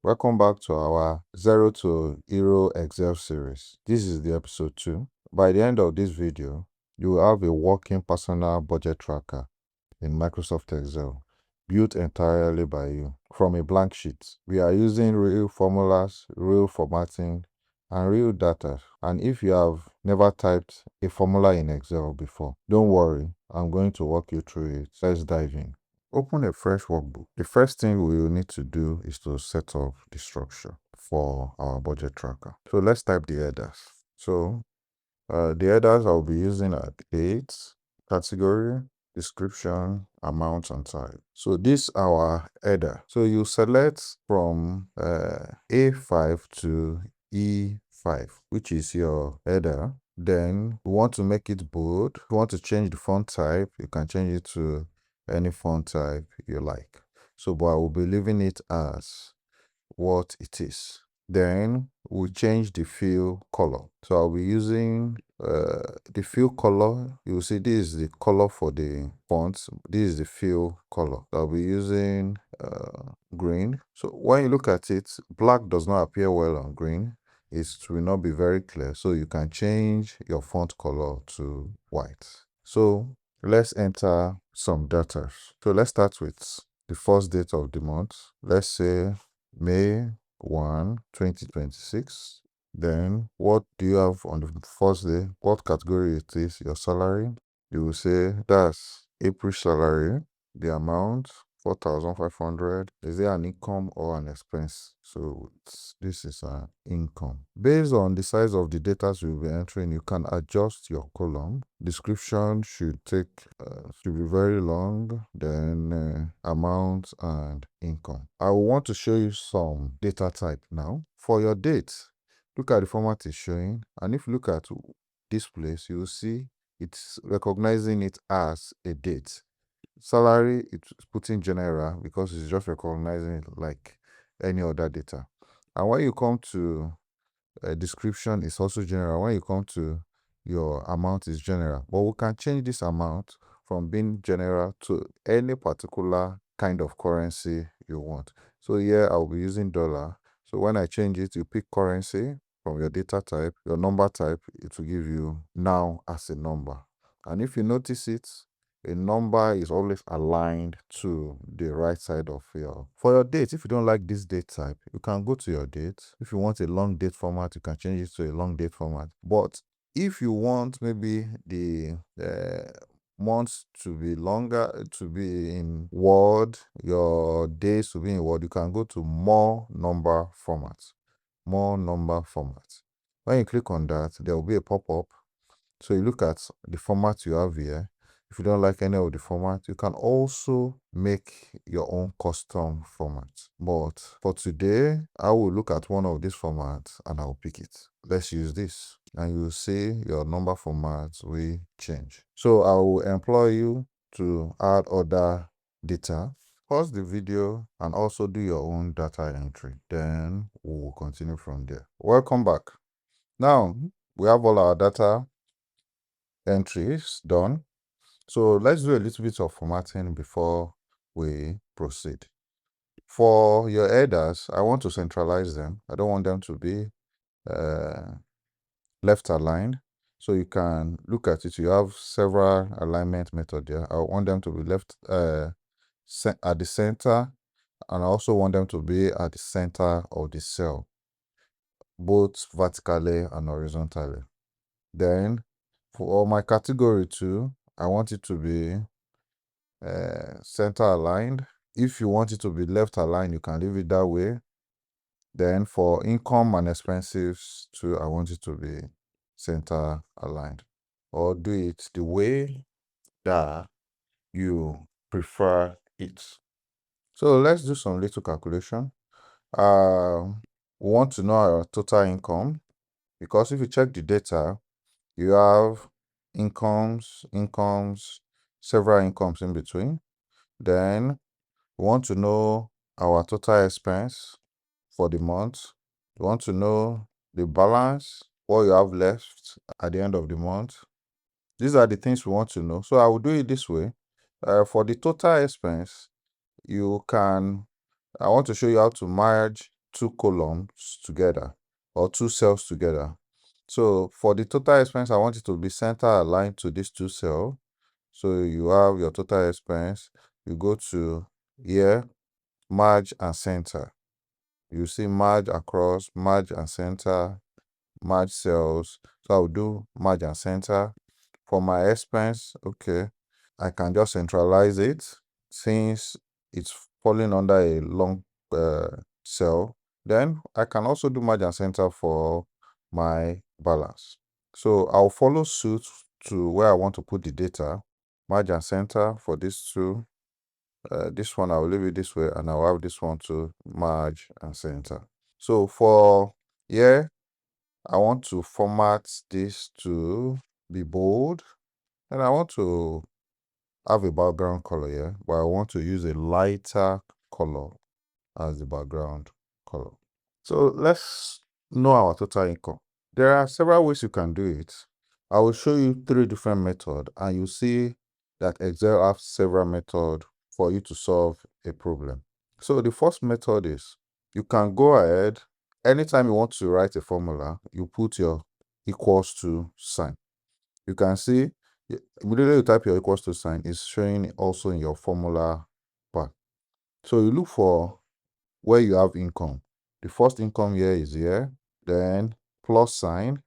Welcome back to our Zero to Hero Excel series. This is the episode 2. By the end of this video, you will have a working personal budget tracker in Microsoft Excel, built entirely by you from a blank sheet. We are using real formulas, real formatting, and real data. And if you have never typed a formula in Excel before, don't worry, I'm going to walk you through it. Let's dive in. Open a fresh workbook. The first thing we will need to do is to set up the structure for our budget tracker. So let's type the headers. So the headers I'll be using are date, category, description, amount, and type. So this our header. So you select from A5 to E5, which is your header. Then we want to make it bold. If you want to change the font type, you can change it to any font type you like. So, but I will be leaving it as what it is. Then we change the fill color. So I'll be using the fill color. You will see this is the color for the fonts. This is the fill color. I'll be using green. So when you look at it, black does not appear well on green. It will not be very clear. So you can change your font color to white. So let's enter some data. So let's start with the first date of the month. Let's say May 1, 2026. Then what do you have on the first day? What category it is? Your salary. You will say that's April salary. The amount 4,500. Is there an income or an expense? So this is an income. Based on the size of the data you'll be entering, you can adjust your column. Description should be very long. Then amount and income. I will want to show you some data type now. For your date, look at the format it's showing, and if you look at this place, you will see it's recognizing it as a date. Salary, it's putting general because it's just recognizing it like any other data. And when you come to description, it's also general. When you come to your amount, is general. But we can change this amount from being general to any particular kind of currency you want. So here I'll be using dollar. So when I change it, you pick currency from your data type, your number type, it will give you now as a number. And if you notice it, a number is always aligned to the right side of for your date. If you don't like this date type, you can go to your date. If you want a long date format, you can change it to a long date format. But if you want maybe the months to be longer, to be in word, your days to be in word, you can go to more number format. More number format. When you click on that, there will be a pop-up. So you look at the format you have here. If you don't like any of the format, you can also make your own custom format. But for today, I will look at one of these formats and I'll pick it. Let's use this. And you'll see your number formats will change. So I will employ you to add other data. Pause the video and also do your own data entry. Then we'll continue from there. Welcome back. Now, we have all our data entries done. So let's do a little bit of formatting before we proceed. For your headers, I want to centralize them. I don't want them to be left aligned. So you can look at it. You have several alignment methods there. I want them to be left at the center, and I also want them to be at the center of the cell, both vertically and horizontally. Then for my category 2, I want it to be center aligned. If you want it to be left aligned, you can leave it that way. Then for income and expenses too, I want it to be center aligned, or do it the way that you prefer it. So let's do some little calculation. We want to know our total income, because if you check the data, you have incomes, several incomes in between. Then we want to know our total expense for the month. We want to know the balance, what you have left at the end of the month. These are the things we want to know. So I will do it this way. For the total expense, I want to show you how to merge two columns together or two cells together. So for the total expense, I want it to be center aligned to these two cells. So you have your total expense. You go to here, merge and center. You see merge across, merge and center, merge cells. So I'll do merge and center. For my expense, okay, I can just centralize it since it's falling under a long cell. Then I can also do merge and center for my balance. So I'll follow suit to where I want to put the data. Merge and center for these two. This one I'll leave it this way, and I'll have this one to merge and center. So for here, I want to format this to be bold, and I want to have a background color here, but I want to use a lighter color as the background color. So let's know our total income. There are several ways you can do it. I will show you 3 different methods, and you see that Excel has several methods for you to solve a problem. So the first method is you can go ahead, anytime you want to write a formula, you put your equals to sign. You can see immediately you type your equals to sign, it's showing also in your formula bar. So you look for where you have income. The first income here is here, then plus sign.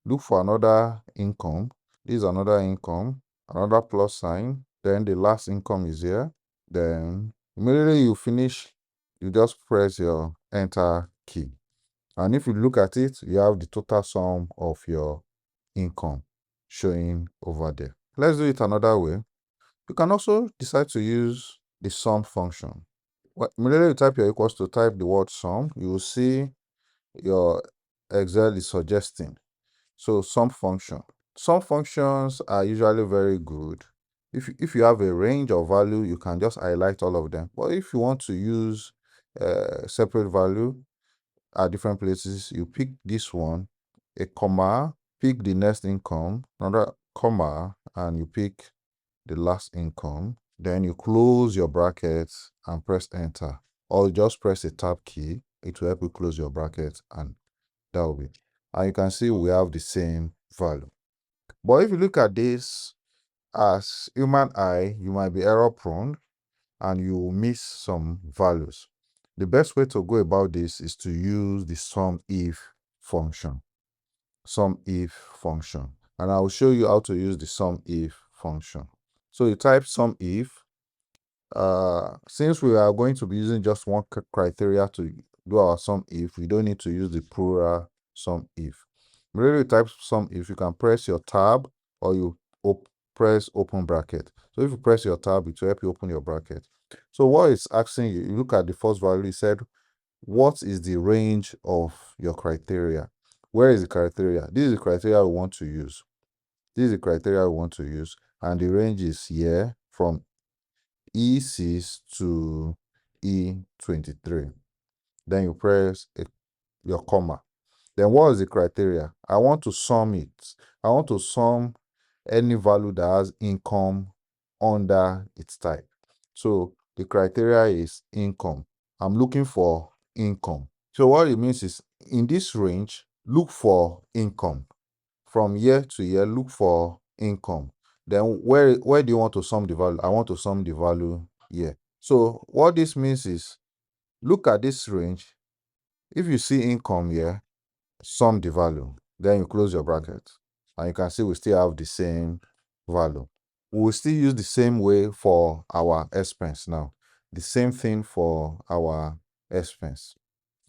Look for another income. This is another income, another plus sign. Then the last income is here. Then immediately you finish, you just press your enter key. And if you look at it, you have the total sum of your income showing over there. Let's do it another way. You can also decide to use the sum function. Immediately you type your equals to type the word sum, you will see your Excel is suggesting. So sum function. Sum functions are usually very good. If you have a range of value, you can just highlight all of them. But if you want to use separate value at different places, you pick this one, a comma, pick the next income, another comma, and you pick the last income. Then you close your brackets and press enter, or just press a tab key. It will help you close your bracket, and that will be. And you can see we have the same value. But if you look at this as human eye, you might be error prone and you will miss some values. The best way to go about this is to use the SUMIF function. SUMIF function. And I will show you how to use the SUMIF function. So you type SUMIF. Since we are going to be using just one criteria to do our SUMIF, we don't need to use the plural SUMIF. When you type SUMIF, you can press your tab or you press open bracket. So if you press your tab, it will help you open your bracket. So what it's asking you, you look at the first value, it said, what is the range of your criteria? Where is the criteria? This is the criteria we want to use. This is the criteria we want to use. And the range is here from E6 to E23. Then you press your comma. Then what is the criteria? I want to sum it. I want to sum any value that has income under its type. So the criteria is income. I'm looking for income. So what it means is in this range, look for income. From year to year, look for income. Then where do you want to sum the value? I want to sum the value here. So what this means is look at this range. If you see income here, sum the value. Then you close your bracket. And you can see we still have the same value. We will still use the same way for our expense now. The same thing for our expense.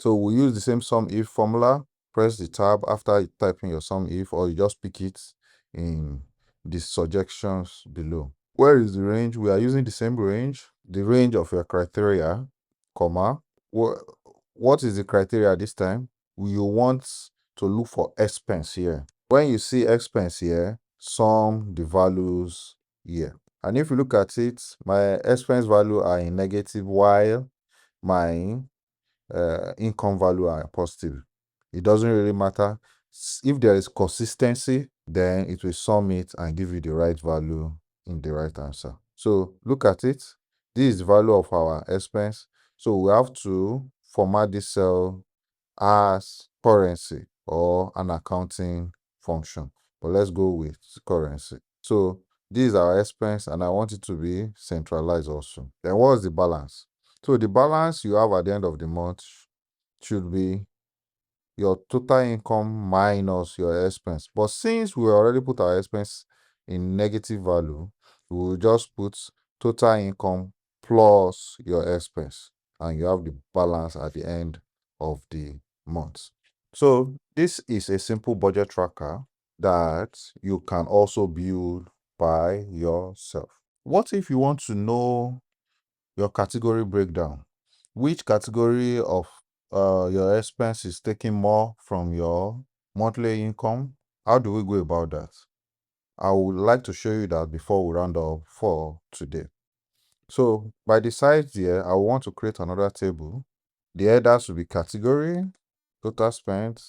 So we use the same SUMIF formula. Press the tab after typing your SUMIF, or you just pick it in the suggestions below. Where is the range? We are using the same range, the range of your criteria, comma. What is the criteria this time? You want to look for expense here. When you see expense here, sum the values here. And if you look at it, my expense value are in negative while my income value are positive. It doesn't really matter. If there is consistency, then it will sum it and give you the right value in the right answer. So look at it. This is the value of our expense. So we have to format this cell as currency or an accounting function. But let's go with currency. So these are our expense, and I want it to be centralized also. Then what's the balance? So the balance you have at the end of the month should be your total income minus your expense. But since we already put our expense in negative value, we will just put total income plus your expense, and you have the balance at the end of the month. So this is a simple budget tracker that you can also build by yourself. What if you want to know your category breakdown? Which category of your expense is taking more from your monthly income? How do we go about that? I would like to show you that before we round up for today. So by the side here, I want to create another table. The headers will be category, total spent,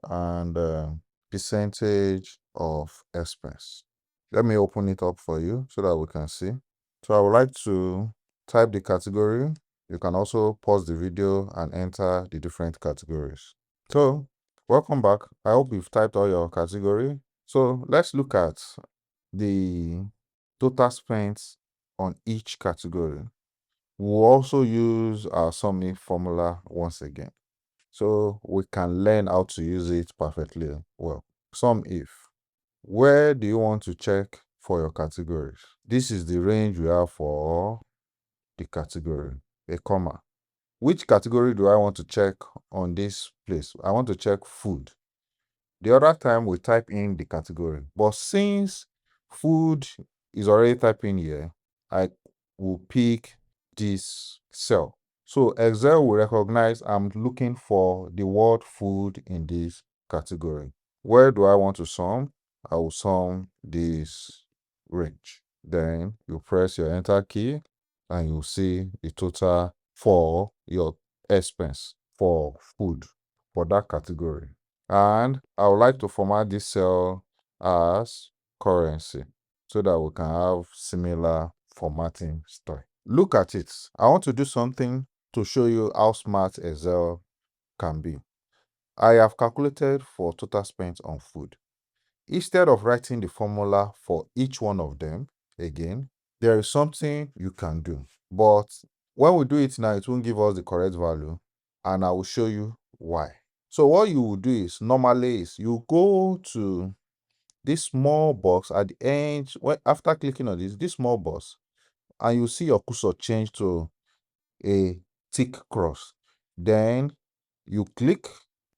and percentage of expense. Let me open it up for you so that we can see. So I would like to type the category. You can also pause the video and enter the different categories. So welcome back. I hope you've typed all your category. So let's look at the total spent on each category. We'll also use our SUMIF formula once again, so we can learn how to use it perfectly well. SUMIF. Where do you want to check for your categories? This is the range we have for the category, a comma. Which category do I want to check on this place? I want to check food. The other time we type in the category, but since food is already typing here, I will pick this cell. So Excel will recognize I'm looking for the word food in this category. Where do I want to sum? I will sum this range. Then you press your enter key and you see the total for your expense for food for that category. And I would like to format this cell as currency so that we can have similar formatting style. Look at it. I want to do something to show you how smart Excel can be. I have calculated for total spent on food. Instead of writing the formula for each one of them again, there is something you can do. But when we do it now, it won't give us the correct value, and I will show you why. So what you will do is, normally is you go to this small box at the end. After clicking on this small box, and you see your cursor change to a tick cross. Then you click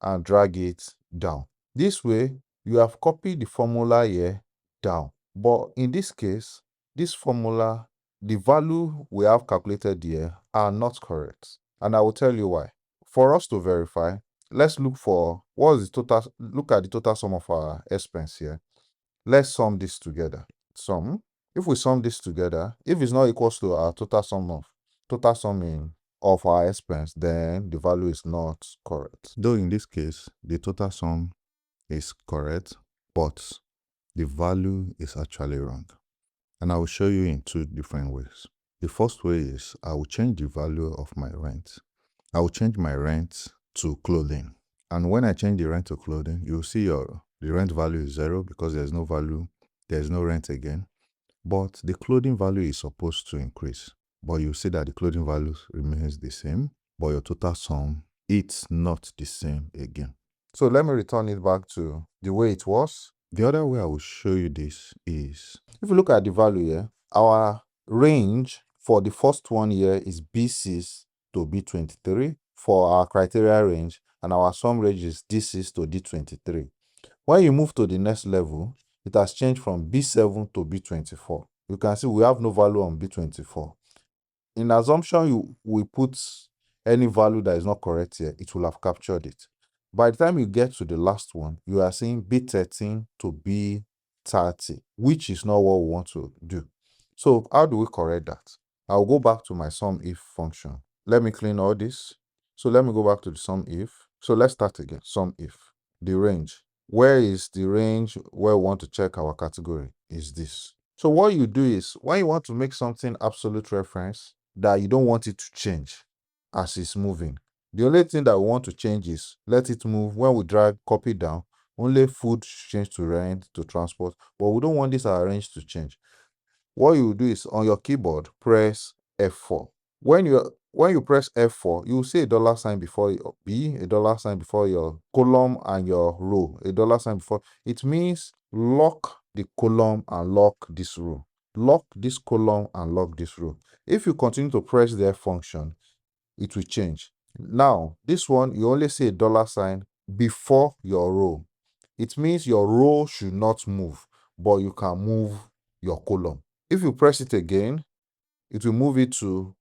and drag it down. This way, you have copied the formula here down. But in this case, this formula, the value we have calculated here are not correct. And I will tell you why. For us to verify, let's look for what is the total. Look at the total sum of our expense here. Let's sum this together. Sum. If we sum this together, if it's not equals to our total summing of our expense, then the value is not correct. Though in this case, the total sum is correct, but the value is actually wrong. And I will show you in two different ways. The first way is I will change the value of my rent. I will change my rent to clothing. And when I change the rent to clothing, you'll see the rent value is 0 because there's no value, there's no rent again. But the clothing value is supposed to increase. But you see that the clothing value remains the same, but your total sum, it's not the same again. So let me return it back to the way it was. The other way I will show you this is, if you look at the value here, our range for the first one here is B6 to B23 for our criteria range, and our sum range is D6 to D23. When you move to the next level, it has changed from B7 to B24. You can see we have no value on B24. In assumption we put any value that is not correct here, it will have captured it. By the time you get to the last one, you are seeing B13 to B30, which is not what we want to do. So how do we correct that? I'll go back to my SUMIF function. Let me clean all this. So let me go back to the SUMIF. So let's start again. SUMIF. The range. Where is the range where we want to check our category? Is this. So what you do is, when you want to make something absolute reference that you don't want it to change as it's moving, The only thing that we want to change is let it move. When we drag copy down, only food change to rent to transport, but we don't want this arrange to change. What you do is on your keyboard, press F4. When you press F4, you will see a dollar sign before a dollar sign before your column and your row, a dollar sign before. It means lock the column and lock this row. Lock this column and lock this row. If you continue to press the F function, it will change. Now, this one, you only see a dollar sign before your row. It means your row should not move, but you can move your column. If you press it again, it will move it to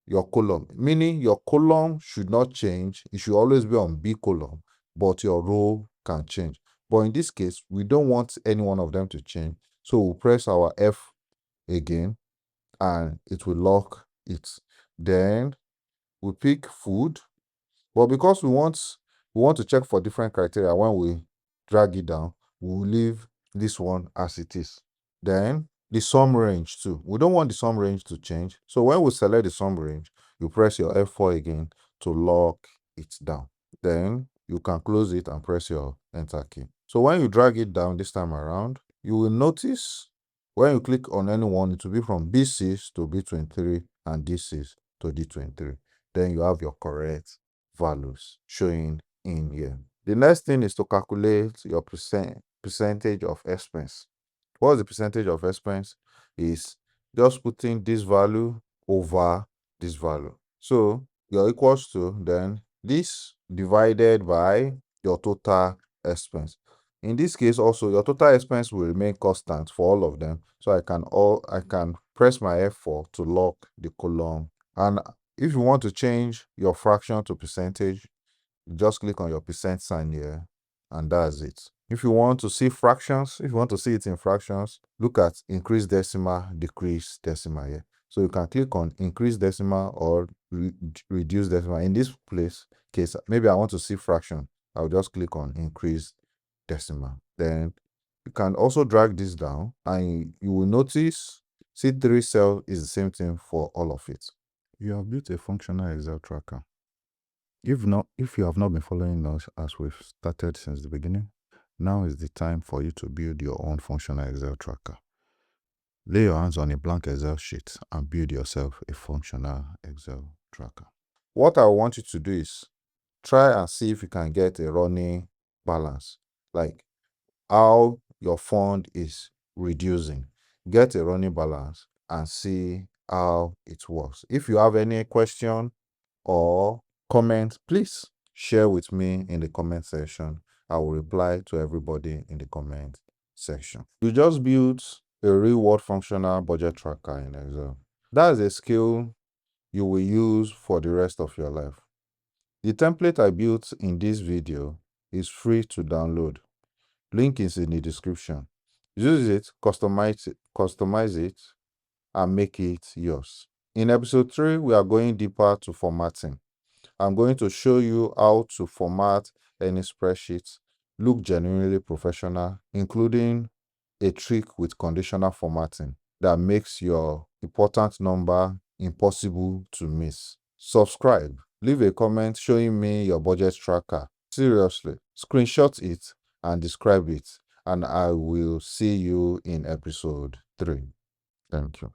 your column, meaning your column should not change. It should always be on B column, but your row can change. But in this case, we don't want any one of them to change. So we'll press our F again and it will lock it. Then we pick food, but because we want to check for different criteria when we drag it down, we'll leave this one as it is. Then the sum range too. We don't want the sum range to change. So when we select the sum range, you press your F4 again to lock it down. Then you can close it and press your enter key. So when you drag it down this time around, you will notice when you click on any one, it will be from B6 to B23 and D6 to D23. Then you have your correct values showing in here. The next thing is to calculate your percentage of expense. What's the percentage of expense? Is just putting this value over this value. So you're equals to then this divided by your total expense. In this case, also your total expense will remain constant for all of them. So I can press my F4 to lock the column. And if you want to change your fraction to percentage, just click on your percent sign here, and that's it. If you want to see fractions, if you want to see it in fractions, look at increase decimal, decrease decimal here. So you can click on increase decimal or reduce decimal. In this case, maybe I want to see fraction. I'll just click on increase decimal. Then you can also drag this down and you will notice C3 cell is the same thing for all of it. You have built a functional Excel tracker. If you have not been following us as we've started since the beginning, now is the time for you to build your own functional Excel tracker. Lay your hands on a blank Excel sheet and build yourself a functional Excel tracker. What I want you to do is try and see if you can get a running balance, like how your fund is reducing. Get a running balance and see how it works. If you have any question or comment, please share with me in the comment section. I will reply to everybody in the comment section. You just built a real world functional budget tracker in Excel. That is a skill you will use for the rest of your life. The template I built in this video is free to download. Link is in the description. Use it, customize it, and make it yours. In episode 3, we are going deeper to formatting. I'm going to show you how to format any spreadsheet, look genuinely professional, including a trick with conditional formatting that makes your important number impossible to miss. Subscribe, leave a comment showing me your budget tracker. Seriously, screenshot it and describe it, and I will see you in episode 3. Thank you.